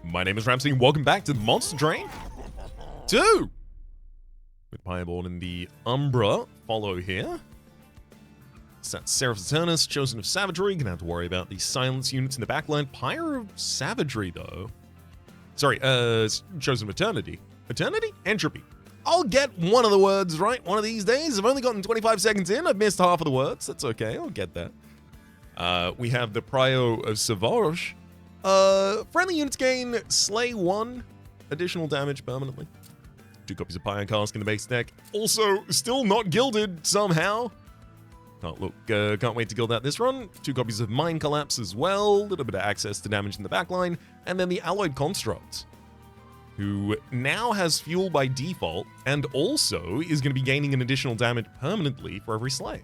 My name is Rhapsody, and welcome back to the Monster Train 2! With Pireborn in the Umbra, follow here. So that's Seraph Eternus, Chosen of Savagery. Gonna have to worry about the silence units in the backline. Pyre of Savagery, though. Sorry, Chosen of Eternity. Eternity? Entropy. I'll get one of the words right one of these days. I've only gotten 25 seconds in. I've missed half of the words. That's okay, I'll get that. We have the Prio of Savage. Friendly units gain Slay 1 additional damage permanently. 2 copies of Pyre Cask in the base deck. Also, still not gilded somehow. Can't wait to guild that this run. 2 copies of Mind Collapse as well. A little bit of access to damage in the backline. And then the Alloyed Construct, who now has fuel by default and also is going to be gaining an additional damage permanently for every slay.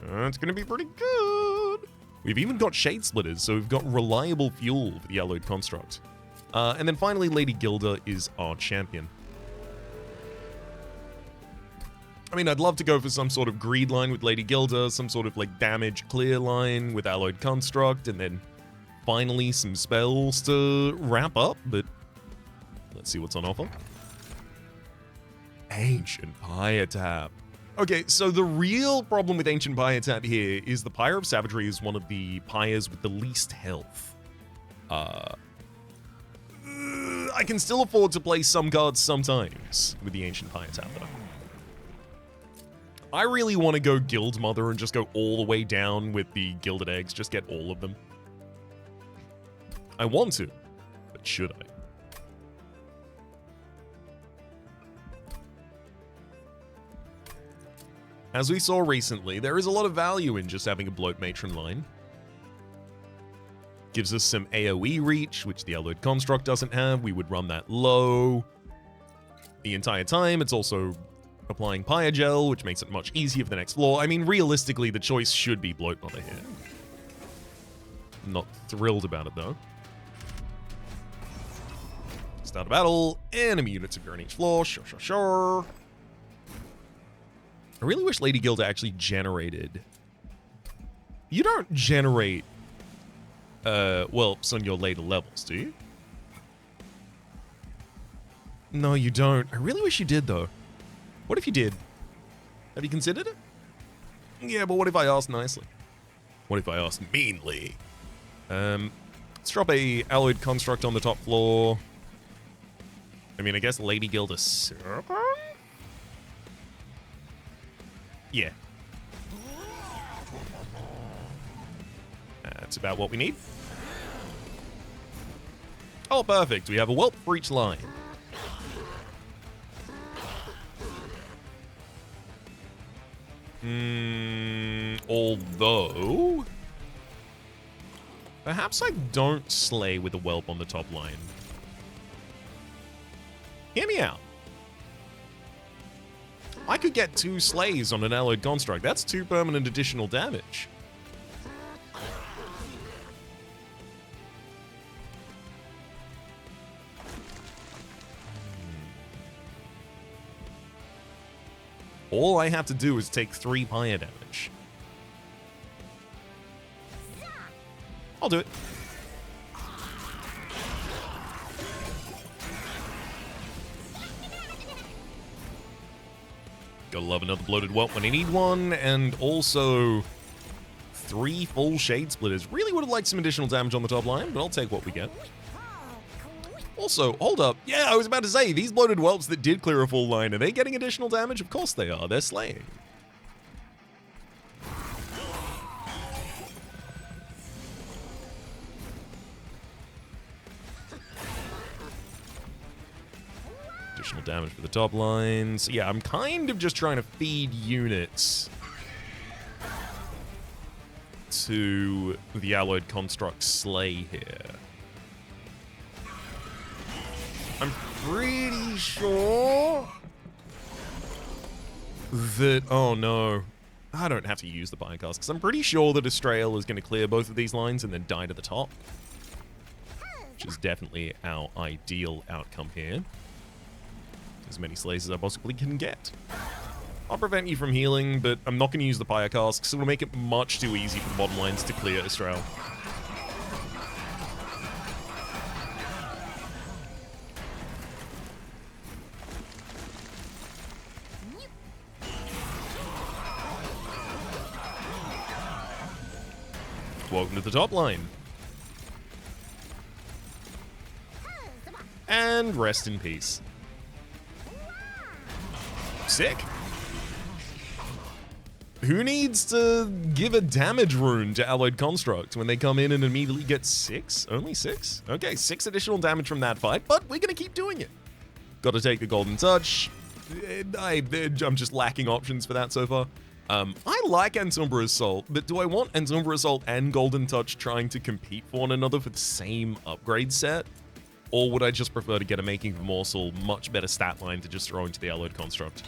It's going to be pretty good. We've even got Shade Splitters, so we've got reliable fuel for the Alloyed Construct. And then finally, Lady Gilda is our champion. I mean, I'd love to go for some sort of greed line with Lady Gilda, some sort of like damage clear line with Alloyed Construct, and then finally some spells to wrap up, but let's see what's on offer. Ancient Pyre Tap. Okay, so the real problem with Ancient Pyre Tap here is the Pyre of Savagery is one of the pyres with the least health. I can still afford to play some cards sometimes with the Ancient Pyre Tap, though. I really want to go Guild Mother and just go all the way down with the Gilded Eggs, just get all of them. I want to, but should I? As we saw recently, there is a lot of value in just having a Bloat Matron line. Gives us some AoE reach, which the Alloyed Construct doesn't have. We would run that low the entire time. It's also applying Pyre Gel, which makes it much easier for the next floor. I mean, realistically, the choice should be Bloat Mother here. Not thrilled about it, though. Start a battle. Enemy units appear on each floor. Sure. I really wish Lady Gilda actually generated. You don't generate, whelps on your later levels, do you? No, you don't. I really wish you did, though. What if you did? Have you considered it? Yeah, but what if I asked nicely? What if I asked meanly? Let's drop a Alloyed Construct on the top floor. I mean, I guess Lady Gilda Serpent? Yeah. That's about what we need. Oh, perfect. We have a whelp for each line. Although, perhaps I don't slay with a whelp on the top line. Hear me out. I could get 2 slays on an Alloyed Construct. That's 2 permanent additional damage. All I have to do is take 3 Pyre damage. I'll do it. Gotta love another Bloated Whelp when I need one, and also 3 full Shade Splitters. Really would have liked some additional damage on the top line, but I'll take what we get. Also, hold up. Yeah, I was about to say, these Bloated Whelps that did clear a full line, are they getting additional damage? Of course they are. They're slaying. Additional damage for the top lines. Yeah, I'm kind of just trying to feed units to the Alloyed Construct slay here. I'm pretty sure that... Oh, no. I don't have to use the Pyre Cask, because I'm pretty sure that Astrael is going to clear both of these lines and then die to the top. Which is definitely our ideal outcome here. As many slays as I possibly can get. I'll prevent you from healing, but I'm not going to use the Pyre Cask, so it'll make it much too easy for the bottom lines to clear Astrael. Welcome to the top line. And rest in peace. Sick. Who needs to give a damage rune to Alloyed Construct when they come in and immediately get 6? Only 6? Okay, 6 additional damage from that fight, but we're gonna keep doing it. Gotta take the Golden Touch. I'm just lacking options for that so far. I like Ensombra Assault, but do I want Ensombra Assault and Golden Touch trying to compete for one another for the same upgrade set? Or would I just prefer to get a Making of a Morsel, much better stat line to just throw into the Alloyed Construct?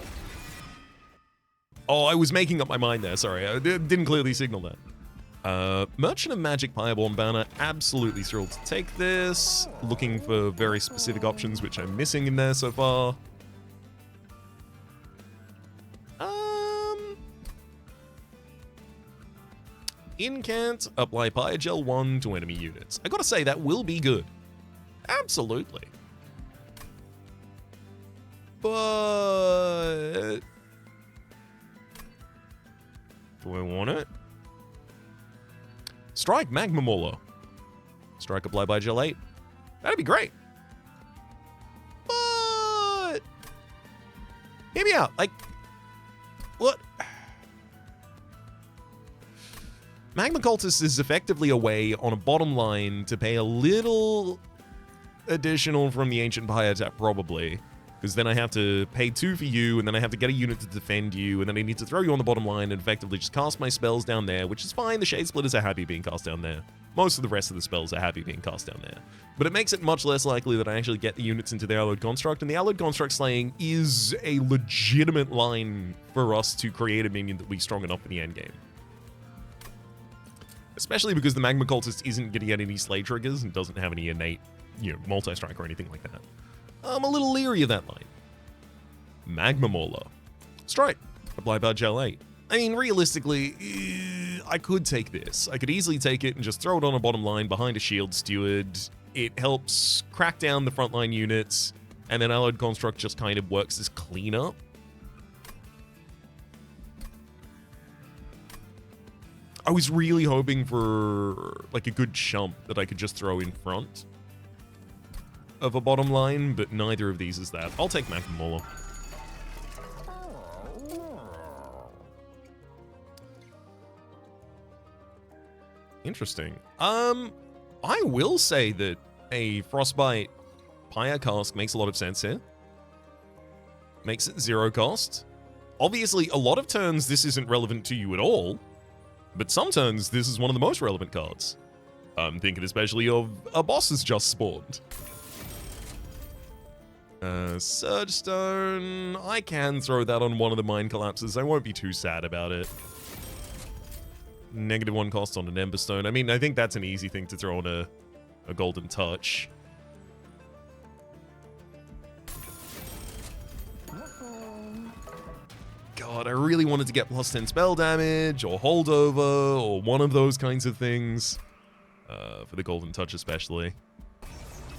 Oh, I was making up my mind there, sorry. I didn't clearly signal that. Merchant of Magic Pireborn Banner, absolutely thrilled to take this. Looking for very specific options, which I'm missing in there so far. Incant, apply Pyogel 1 to enemy units. I gotta say, that will be good. Absolutely. But... do I want it? Strike Magma Mauler. Strike apply by Gel 8. That'd be great. But... hear me out. Like... what? Magma Cultist is effectively a way on a bottom line to pay a little additional from the Ancient Pyre tap, probably. Because then I have to pay 2 for you, and then I have to get a unit to defend you, and then I need to throw you on the bottom line and effectively just cast my spells down there, which is fine. The Shade Splitters are happy being cast down there. Most of the rest of the spells are happy being cast down there. But it makes it much less likely that I actually get the units into the Alloyed Construct, and the Alloyed Construct slaying is a legitimate line for us to create a minion that will be strong enough for the endgame. Especially because the Magma Cultist isn't going to get any slay triggers and doesn't have any innate, multi-strike or anything like that. I'm a little leery of that line. Magma Mauler. Strike. Apply by Gel 8. I mean, realistically, I could take this. I could easily take it and just throw it on a bottom line behind a Shield Steward. It helps crack down the frontline units, and then Alloyed Construct just kind of works as cleanup. I was really hoping for like a good chump that I could just throw in front of a bottom line, but neither of these is that. I'll take Magma Mauler. Interesting. I will say that a Frostbite Pyre Cask makes a lot of sense here. Makes it 0 cost. Obviously, a lot of turns this isn't relevant to you at all. But some turns, this is one of the most relevant cards. I'm thinking especially of a boss has just spawned. Surge Stone. I can throw that on one of the Mind Collapses. I won't be too sad about it. -1 cost on an Ember Stone. I mean, I think that's an easy thing to throw on a Golden Touch. God, I really wanted to get +10 spell damage, or holdover, or one of those kinds of things. For the Golden Touch especially.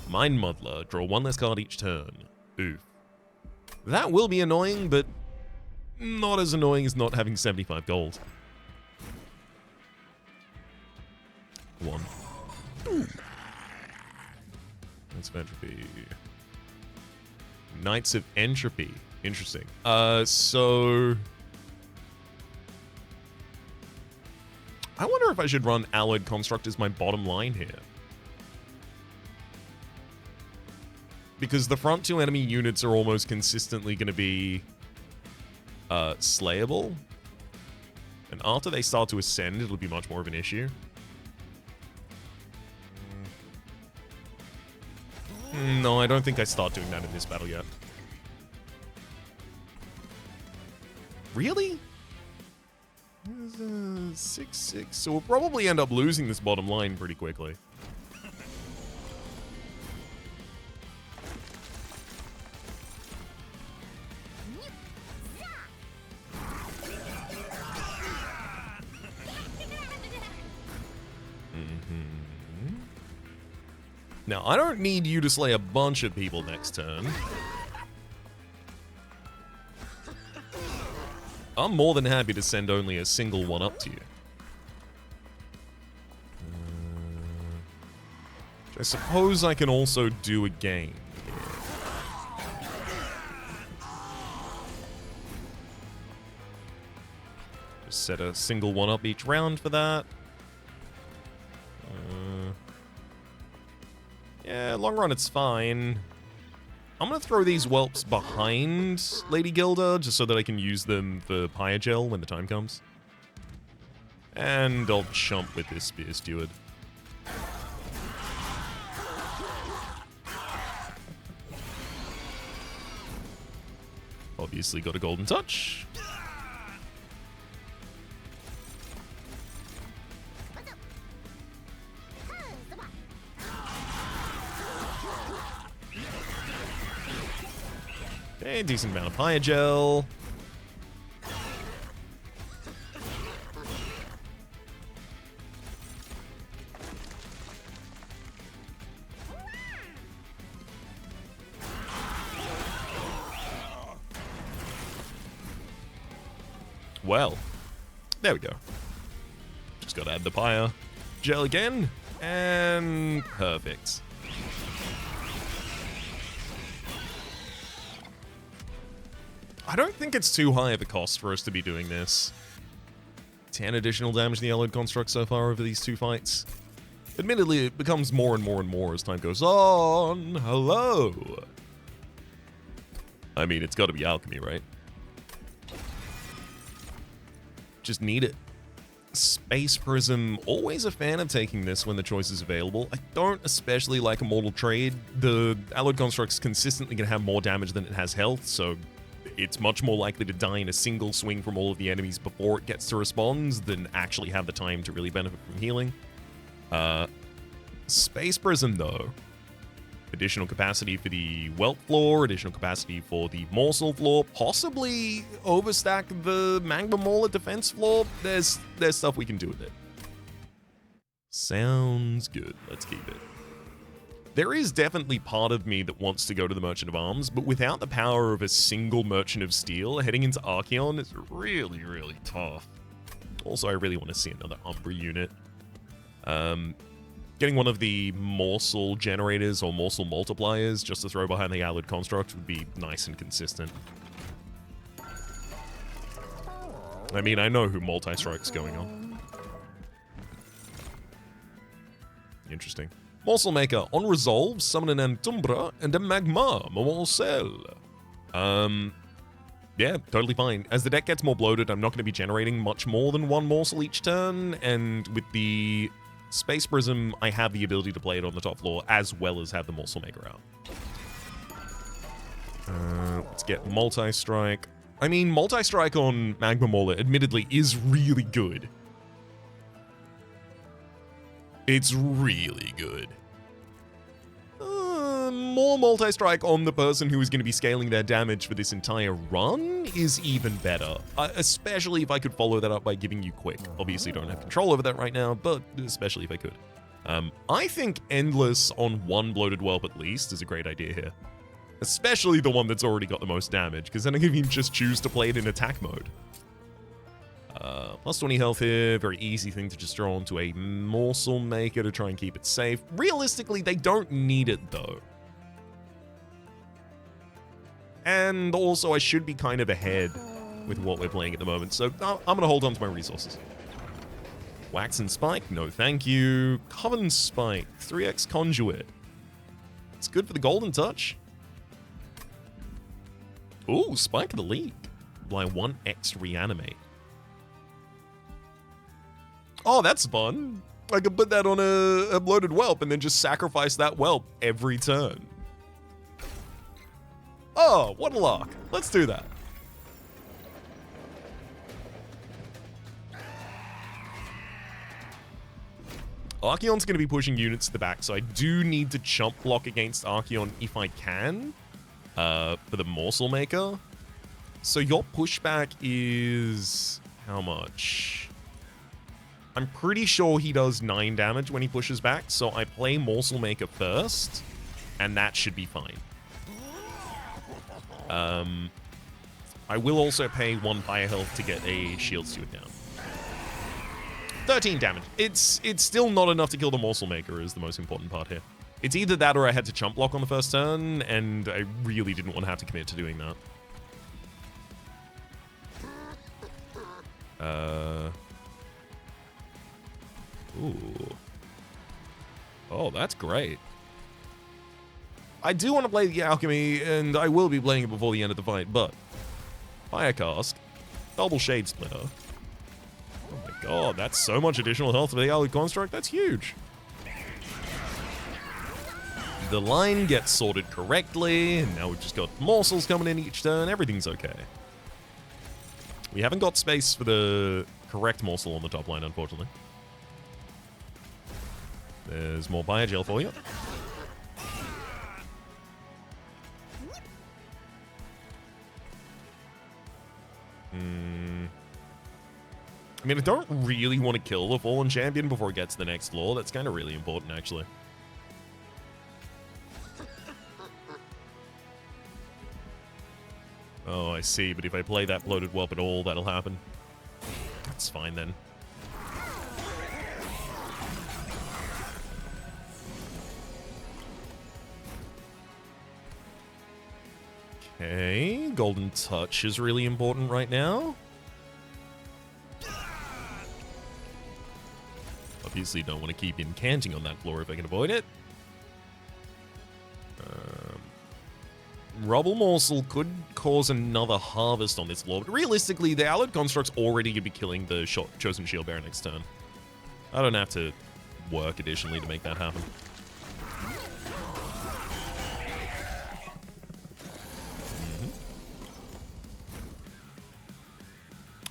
Mind Muddler, draw 1 less card each turn. Oof. That will be annoying, but not as annoying as not having 75 gold. 1. Knights of Entropy. Knights of Entropy. Interesting. So... I wonder if I should run Alloyed Construct as my bottom line here. Because the front 2 enemy units are almost consistently going to be slayable. And after they start to ascend, it'll be much more of an issue. No, I don't think I start doing that in this battle yet. Really? 6-6. So we'll probably end up losing this bottom line pretty quickly. Now, I don't need you to slay a bunch of people next turn. I'm more than happy to send only a single one up to you. I suppose I can also do a game. Just set a single one up each round for that. Yeah, long run it's fine. I'm gonna throw these whelps behind Lady Gilda, just so that I can use them for Pyogel when the time comes. And I'll chump with this Spear Steward. Obviously got a golden touch. Okay, decent amount of Pyogel. Well, there we go. Just gotta add the Pyre gel again, and perfect. I don't think it's too high of a cost for us to be doing this. 10 additional damage in the allied construct so far over these two fights. Admittedly, it becomes more and more and more as time goes on. Hello! I mean, it's gotta be alchemy, right? Just need it. Space Prism, always a fan of taking this when the choice is available. I don't especially like Immortal Trade. The allied construct's consistently gonna have more damage than it has health, so it's much more likely to die in a single swing from all of the enemies before it gets to respond than actually have the time to really benefit from healing. Space Prism, though. Additional capacity for the Whelp floor, additional capacity for the Morsel floor, possibly overstack the Magma Mauler defense floor. There's stuff we can do with it. Sounds good. Let's keep it. There is definitely part of me that wants to go to the Merchant of Arms, but without the power of a single Merchant of Steel, heading into Archeon is really, really tough. Also, I really want to see another Umbra unit. Getting one of the Morsel generators or Morsel multipliers just to throw behind the Allied construct would be nice and consistent. I mean, I know who multi-strike's going on. Interesting. Morsel Maker, on resolve, summon an Antumbra and a Magma Morsel. Yeah, totally fine. As the deck gets more bloated, I'm not going to be generating much more than one Morsel each turn, and with the Space Prism, I have the ability to play it on the top floor, as well as have the Morsel Maker out. Let's get Multi-Strike. I mean, Multi-Strike on Magma Mauler, admittedly, is really good. It's really good. More Multi-Strike on the person who is going to be scaling their damage for this entire run is even better. Especially if I could follow that up by giving you Quick. Obviously don't have control over that right now, but especially if I could. I think Endless on one Bloated Whelp at least is a great idea here. Especially the one that's already got the most damage, because then I can even just choose to play it in attack mode. Plus 20 health here, very easy thing to just throw onto a Morsel Maker to try and keep it safe. Realistically, they don't need it though. And also, I should be kind of ahead with what we're playing at the moment, so I'm going to hold on to my resources. Wax and Spike, no thank you. Coven Spike, 3x Conduit. It's good for the Golden Touch. Ooh, Spike of the League. Apply 1x Reanimate. Oh, that's fun. I could put that on a bloated whelp and then just sacrifice that whelp every turn. Oh, what a lark. Let's do that. Archeon's going to be pushing units to the back, so I do need to chump block against Archeon if I can for the Morsel Maker. So your pushback is how much? I'm pretty sure he does 9 damage when he pushes back, so I play Morsel Maker first, and that should be fine. I will also pay 1 fire health to get a Shield Steward down. 13 damage. It's still not enough to kill the Morsel Maker is the most important part here. It's either that or I had to chump block on the first turn, and I really didn't want to have to commit to doing that. Ooh. Oh, that's great. I do want to play the Alchemy, and I will be playing it before the end of the fight, but Fire Cask, double Shade Splitter. Oh my god, that's so much additional health for the Alloy Construct, that's huge. The line gets sorted correctly, and now we've just got morsels coming in each turn, everything's okay. We haven't got space for the correct morsel on the top line, unfortunately. There's more Biogel for you. I mean, I don't really want to kill the Fallen Champion before it gets to the next floor. That's kind of really important, actually. Oh, I see, but if I play that Bloated Whelp at all, that'll happen. That's fine, then. Okay, Golden Touch is really important right now. Obviously don't want to keep incanting on that floor if I can avoid it. Rubble Morsel could cause another harvest on this floor, but realistically, the Allied Construct's already going to be killing the Chosen Shield Bearer next turn. I don't have to work additionally to make that happen.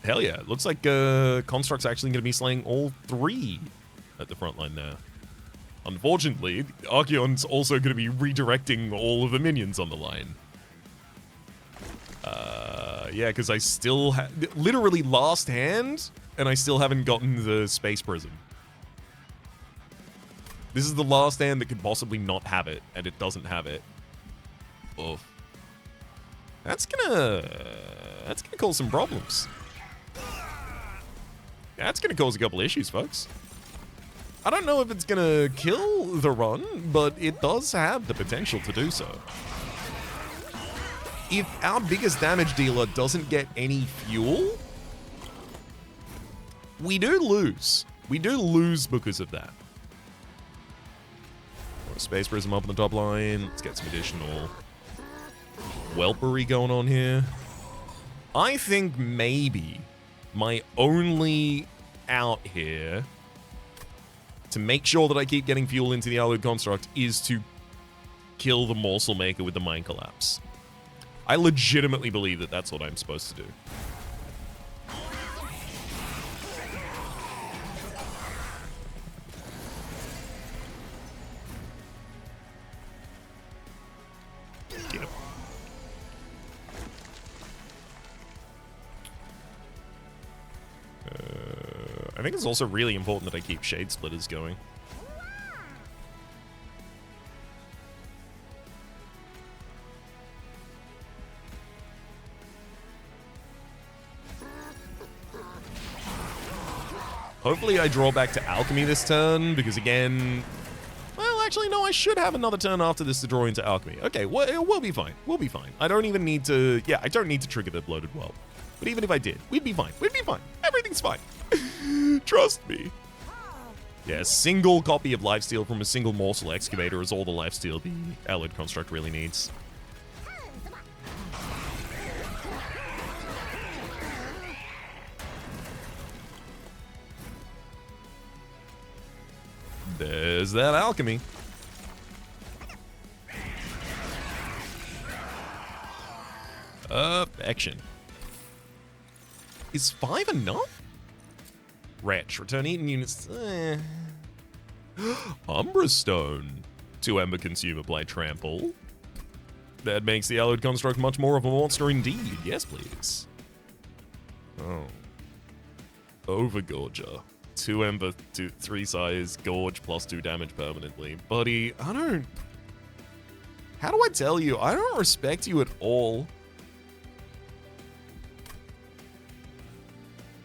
Hell yeah, it looks like Construct's actually going to be slaying all three at the front line there. Unfortunately, Archeon's also going to be redirecting all of the minions on the line. Yeah, because I still literally last hand, and I still haven't gotten the Space Prism. This is the last hand that could possibly not have it, and it doesn't have it. Oof. That's gonna cause some problems. That's gonna cause a couple issues, folks. I don't know if it's gonna kill the run, but it does have the potential to do so. If our biggest damage dealer doesn't get any fuel, we do lose. We do lose because of that. Space Prism up on the top line. Let's get some additional whelpery going on here. I think maybe my only out here to make sure that I keep getting fuel into the Alloyed Construct is to kill the Morsel Maker with the Mind Collapse. I legitimately believe that that's what I'm supposed to do. Get him. I think it's also really important that I keep Shade Splitters going. Hopefully I draw back to Alchemy this turn, because again... Well, actually, no, I should have another turn after this to draw into Alchemy. Okay, we'll be fine. We'll be fine. I don't even need to... Yeah, I don't need to trigger the Bloated Whelp. But even if I did, we'd be fine. We'd be fine. Everything's fine. Trust me. Yeah, a single copy of Lifesteal from a single Morsel Excavator is all the Lifesteal the Alloyed Construct really needs. There's that Alchemy. Affection. Is 5 enough? Wretch. Return eaten units. Umbra Stone. 2 Ember Consume, apply Trample. That makes the Alloyed Construct much more of a monster indeed. Yes, please. Oh. Overgorger. 2 Ember, 3 size, Gorge, plus 2 damage permanently. Buddy, I don't... How do I tell you? I don't respect you at all.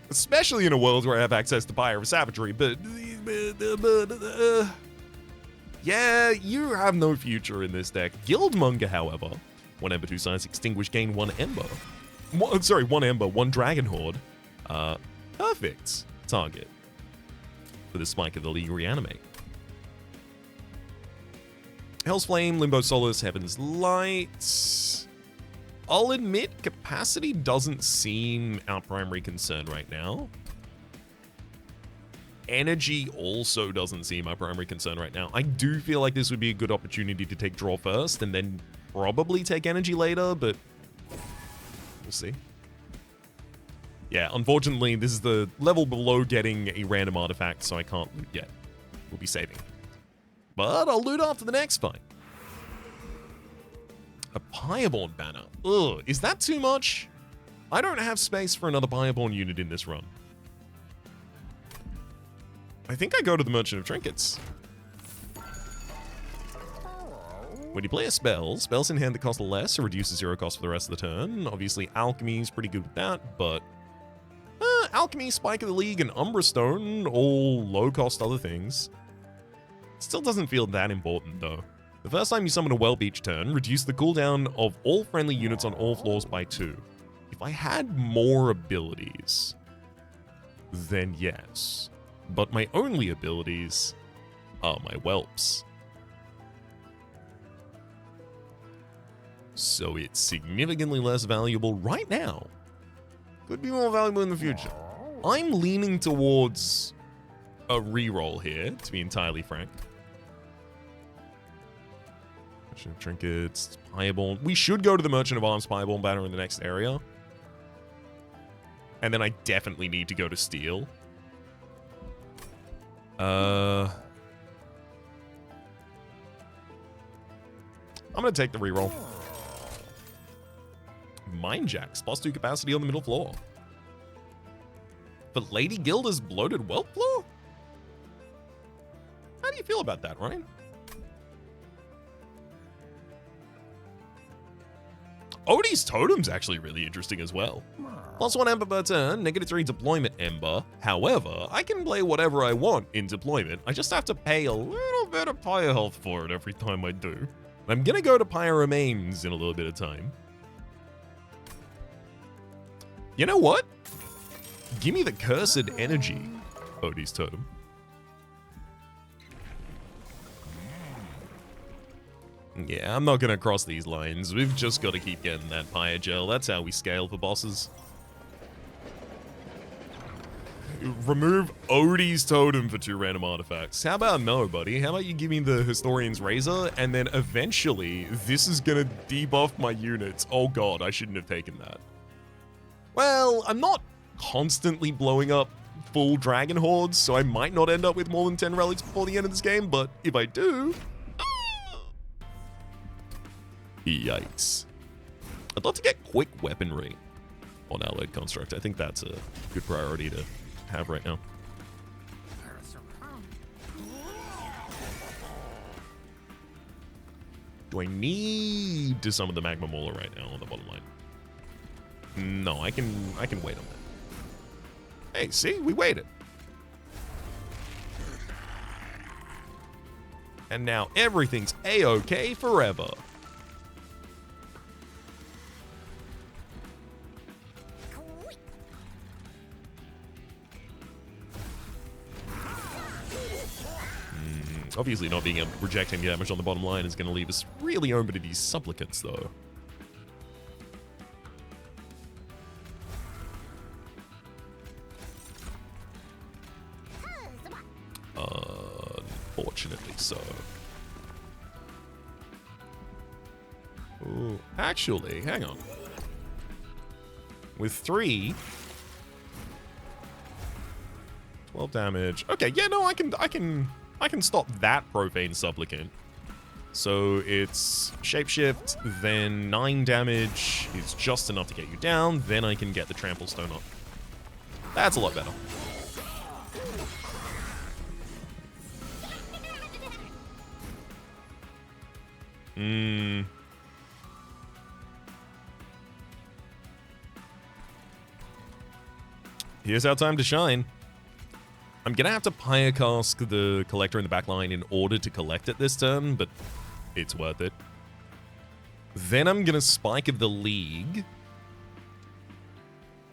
Especially in a world where I have access to Pyre of Savagery, but... Yeah, you have no future in this deck. Guildmonger, however, 1 Ember, 2 Science, Extinguish, gain 1 Ember. 1 Ember, 1 Dragon Horde. Perfect target for the Spike of the League Reanimate. Hell's Flame, Limbo Solace, Heaven's Light. I'll admit, capacity doesn't seem our primary concern right now. Energy also doesn't seem our primary concern right now. I do feel like this would be a good opportunity to take draw first and then probably take energy later, but we'll see. Yeah, unfortunately, this is the level below getting a random artifact, so I can't loot yet. We'll be saving. But I'll loot after the next fight. A Pireborn banner. Ugh, is that too much? I don't have space for another Pireborn unit in this run. I think I go to the Merchant of Trinkets. When you play a spell, spells in hand that cost less or reduces 0 cost for the rest of the turn. Obviously, Alchemy is pretty good with that, but Alchemy, Spike of the League, and Umbra Stone, all low-cost other things. Still doesn't feel that important, though. The first time you summon a whelp each turn, reduce the cooldown of all friendly units on all floors by 2. If I had more abilities, then yes. But my only abilities are my whelps. So it's significantly less valuable right now. Could be more valuable in the future. I'm leaning towards a reroll here, to be entirely frank. Merchant of Trinkets, Pireborn. We should go to the Merchant of Arms Pireborn banner in the next area. And then I definitely need to go to Steel. I'm gonna take the reroll. Mindjacks, +2 capacity on the middle floor. But Lady Gilda's bloated whelp floor? How do you feel about that, Ryan? Odie's Totem's actually really interesting as well. +1 Ember per turn, -3 deployment Ember. However, I can play whatever I want in deployment. I just have to pay a little bit of Pyre health for it every time I do. I'm gonna go to Pyre Remains in a little bit of time. You know what? Give me the Cursed Energy, Odie's Totem. Yeah, I'm not gonna cross these lines. We've just got to keep getting that Pyre Gel. That's how we scale for bosses. Remove Odie's Totem for 2 random artifacts. How about no, buddy? How about you give me the Historian's Razor, and then eventually, this is gonna debuff my units. Oh god, I shouldn't have taken that. Well, I'm not constantly blowing up full Dragon Hordes, so I might not end up with more than 10 relics before the end of this game, but if I do... Yikes. I'd love to get quick weaponry on Alloyed Construct. I think that's a good priority to have right now. Do I need to summon the Magma Mauler right now on the bottom line? No, I can wait on that. Hey, see? We waited. And now everything's A-OK forever. Obviously not being able to project any damage on the bottom line is going to leave us really open to these supplicants, though. Unfortunately so. Ooh, actually, hang on. With 3... 12 damage. Okay, yeah, no, I can stop that Profane Supplicant. So it's Shapeshift, then 9 damage is just enough to get you down, then I can get the Trample Stone up. That's a lot better. Here's our time to shine. I'm going to have to Pyre Cask the Collector in the back line in order to collect it this turn, but it's worth it. Then I'm going to Spike of the League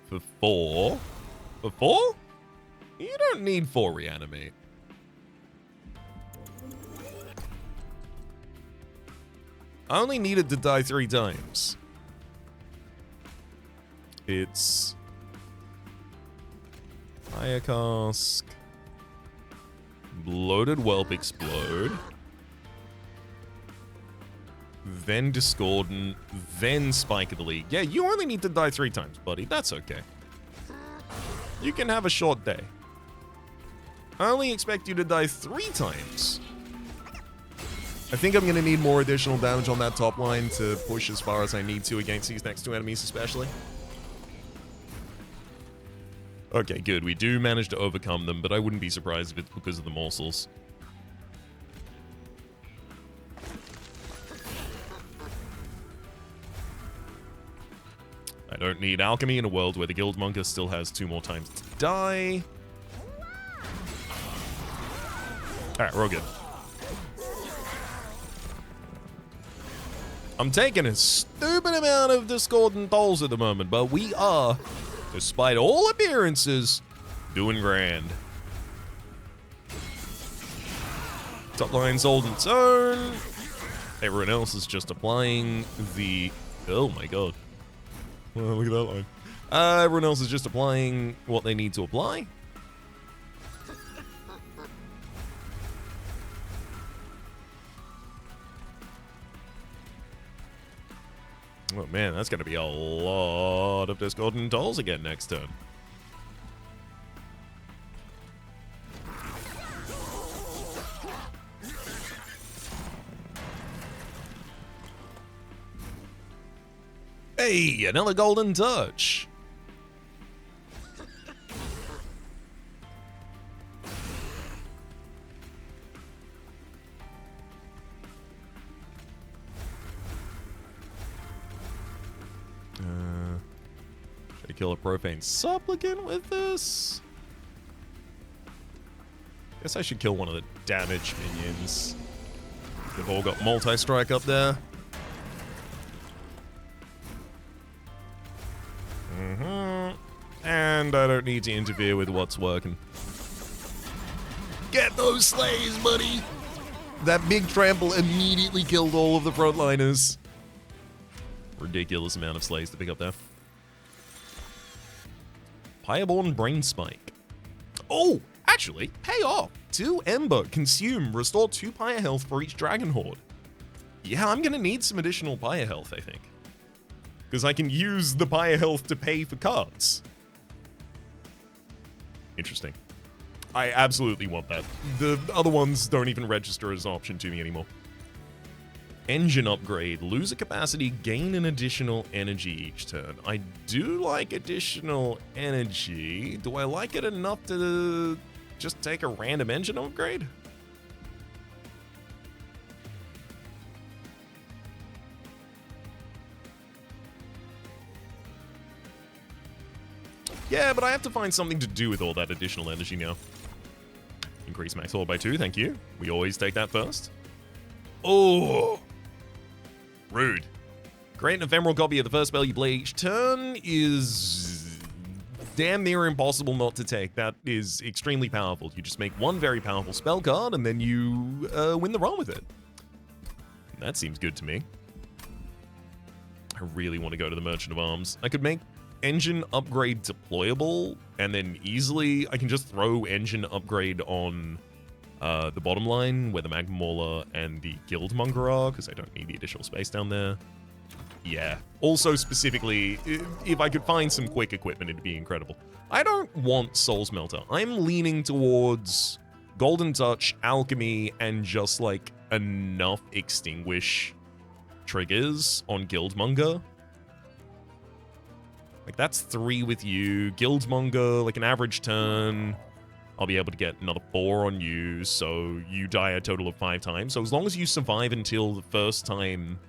for 4. For 4? You don't need 4 Reanimate. I only needed to die 3 times. It's Pyre Cask, Bloated Whelp Explode, then Discordant, then Spike of the League. Yeah, you only need to die 3 times, buddy. That's okay. You can have a short day. I only expect you to die 3 times. I think I'm going to need more additional damage on that top line to push as far as I need to against these next 2 enemies especially. Okay, good. We do manage to overcome them, but I wouldn't be surprised if it's because of the morsels. I don't need alchemy in a world where the Guildmonger still has 2 more times to die. Alright, we're all good. I'm taking a stupid amount of discordant tolls at the moment, but we are, despite all appearances, doing grand. Top line's holding its own. Everyone else is just applying the... Oh my god. Well, look at that line. Everyone else is just applying what they need to apply. Oh man, that's going to be a lot of discordant tolls again next turn. Hey, another golden touch. Should I kill a profane supplicant with this? Guess I should kill one of the damage minions. They've all got multi-strike up there. And I don't need to interfere with what's working. Get those slays, buddy! That big trample immediately killed all of the frontliners. Ridiculous amount of slays to pick up there. Pyreborn Brain Spike. Oh, actually, pay off. 2 Ember, consume, restore 2 Pyre health for each Dragon Horde. Yeah, I'm gonna need some additional Pyre health, I think. Because I can use the Pyre health to pay for cards. Interesting. I absolutely want that. The other ones don't even register as an option to me anymore. Engine upgrade. Lose a capacity, gain an additional energy each turn. I do like additional energy. Do I like it enough to just take a random engine upgrade? Yeah, but I have to find something to do with all that additional energy now. Increase max hold by 2, thank you. We always take that first. Oh! Rude. Create an ephemeral copy of the first spell you play each turn is damn near impossible not to take. That is extremely powerful. You just make 1 very powerful spell card and then you win the run with it. That seems good to me. I really want to go to the Merchant of Arms. I could make engine upgrade deployable, and then easily I can just throw engine upgrade on the bottom line where the Magma Mauler and the Guildmonger are, because I don't need the additional space down there. Yeah. Also, specifically, if I could find some quick equipment, it'd be incredible. I don't want Soul Smelter. I'm leaning towards Golden Touch, Alchemy, and just, like, enough Extinguish triggers on Guildmonger. Like, that's 3 with you. Guildmonger, like an average turn, I'll be able to get another 4 on you, so you die a total of 5 times. So as long as you survive until the first time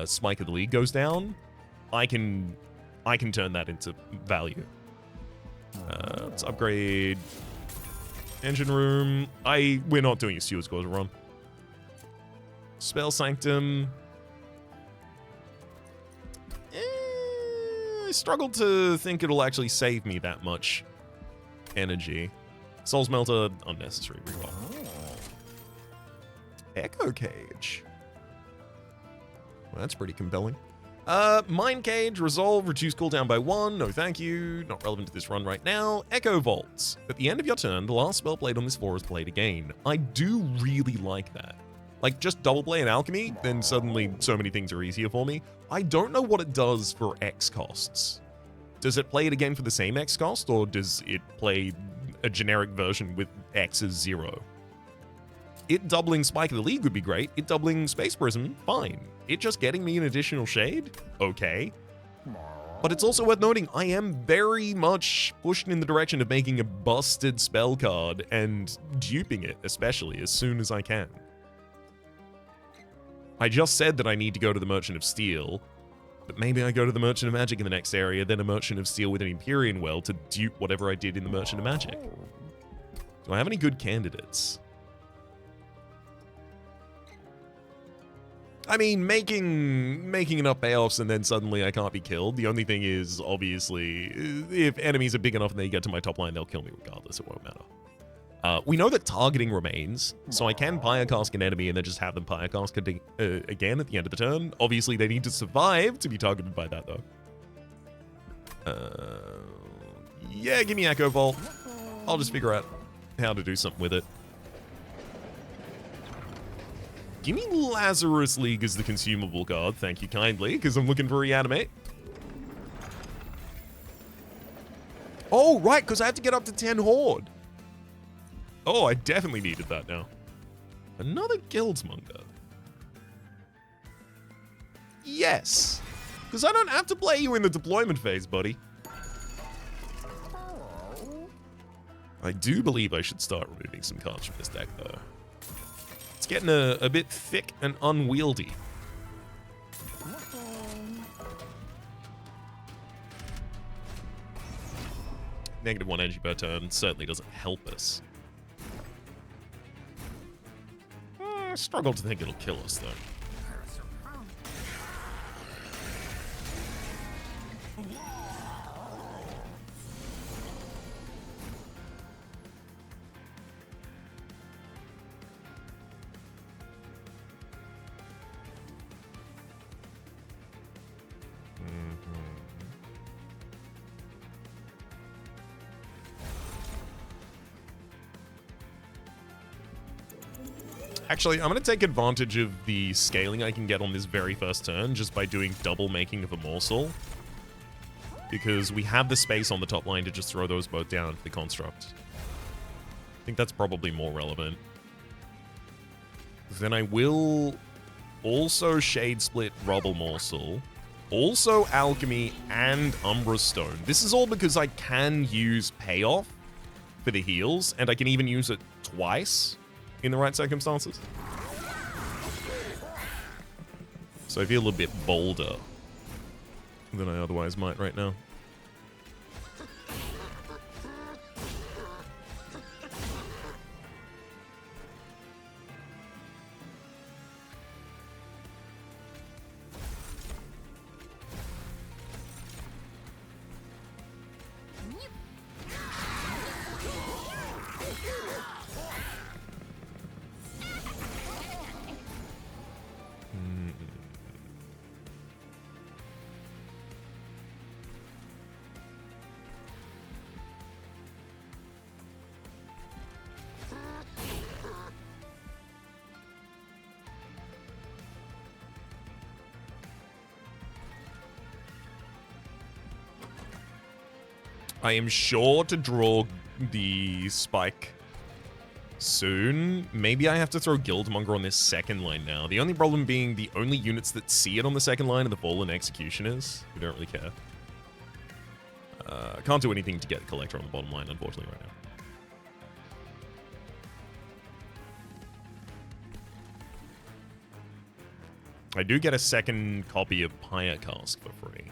Spike of the League goes down, I can turn that into value. Let's upgrade Engine room. We're not doing a Steward's Quarter run. Spell Sanctum. I struggle to think it'll actually save me that much energy. Soul Smelter, unnecessary reroll. Echo Cage. Well, that's pretty compelling. Mind Cage, Resolve, reduce cooldown by 1. No thank you. Not relevant to this run right now. Echo Vaults. At the end of your turn, the last spell played on this floor is played again. I do really like that. Like, just double play an alchemy, then suddenly so many things are easier for me. I don't know what it does for X costs. Does it play it again for the same X cost, or does it play a generic version with X as 0? It doubling Spike of the League would be great. It doubling Space Prism, fine. It just getting me an additional shade? Okay. But it's also worth noting, I am very much pushed in the direction of making a busted spell card and duping it, especially, as soon as I can. I just said that I need to go to the Merchant of Steel, but maybe I go to the Merchant of Magic in the next area, then a Merchant of Steel with an Empyrean Well to dupe whatever I did in the Merchant of Magic. Do I have any good candidates? I mean, making enough payoffs and then suddenly I can't be killed. The only thing is, obviously, if enemies are big enough and they get to my top line, they'll kill me regardless. It won't matter. We know that targeting remains, so I can Pyre-Cask an enemy and then just have them Pyre-Cask again at the end of the turn. Obviously, they need to survive to be targeted by that, though. Yeah, give me Echo Vault. I'll just figure out how to do something with it. Give me Lazarus League as the consumable card, thank you kindly, because I'm looking for Reanimate. Oh, right, because I have to get up to 10 Horde. Oh, I definitely needed that now. Another Guildsmonger. Yes, because I don't have to play you in the deployment phase, buddy. I do believe I should start removing some cards from this deck, though. It's getting a bit thick and unwieldy. -1 energy per turn certainly doesn't help us. I struggle to think it'll kill us, though. Actually, I'm going to take advantage of the scaling I can get on this very first turn just by doing double making of a morsel. Because we have the space on the top line to just throw those both down to the construct. I think that's probably more relevant. Then I will also Shade Split, Rubble Morsel, also Alchemy, and Umbra Stone. This is all because I can use Payoff for the heals, and I can even use it twice in the right circumstances. So I feel a little bit bolder than I otherwise might right now. I am sure to draw the Spike soon. Maybe I have to throw Guildmonger on this second line now. The only problem being the only units that see it on the second line are the Fallen Executioners. We don't really care. I can't do anything to get the Collector on the bottom line, unfortunately, right now. I do get a second copy of Pyre-Cask for free.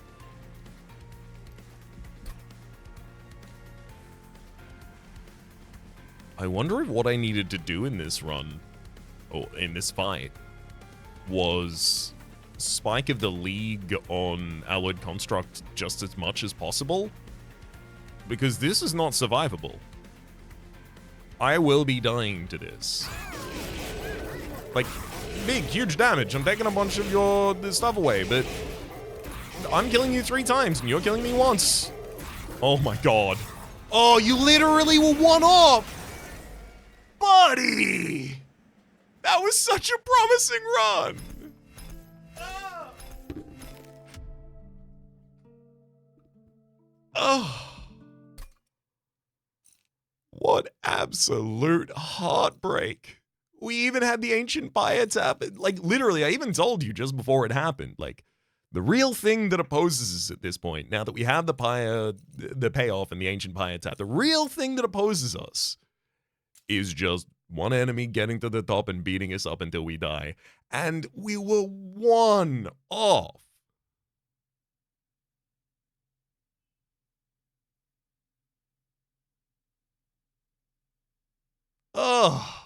I wonder if what I needed to do in this run, or in this fight, was spike of the League on Alloyed Construct just as much as possible. Because this is not survivable. I will be dying to this. Like, big, huge damage. I'm taking a bunch of your stuff away, but I'm killing you 3 times and you're killing me once. Oh my god. Oh, you literally were one off! Buddy! That was such a promising run! Oh. What absolute heartbreak. We even had the Ancient Pyre tap. Like, literally, I even told you just before it happened. Like, the real thing that opposes us at this point, now that we have the Pyre, the payoff and the Ancient Pyre tap, the real thing that opposes us is just one enemy getting to the top and beating us up until we die. And we were one off. Oh.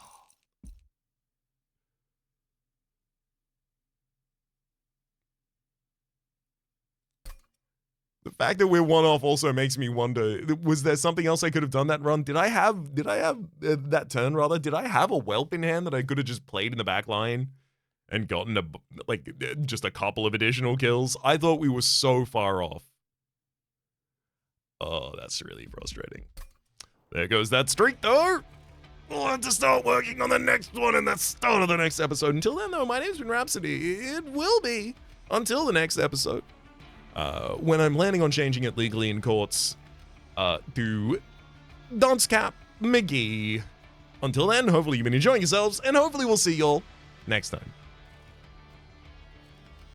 The fact that we're one off also makes me wonder, was there something else I could have done that run? Did I have that turn rather? Did I have a whelp in hand that I could have just played in the back line and gotten just a couple of additional kills? I thought we were so far off. Oh, that's really frustrating. There goes that streak though. We'll have to start working on the next one and the start of the next episode. Until then though, my name's been Rhapsody. It will be until the next episode. When I'm planning on changing it legally in courts to Dunce Cap McGee. Until then, hopefully you've been enjoying yourselves, and hopefully we'll see y'all next time.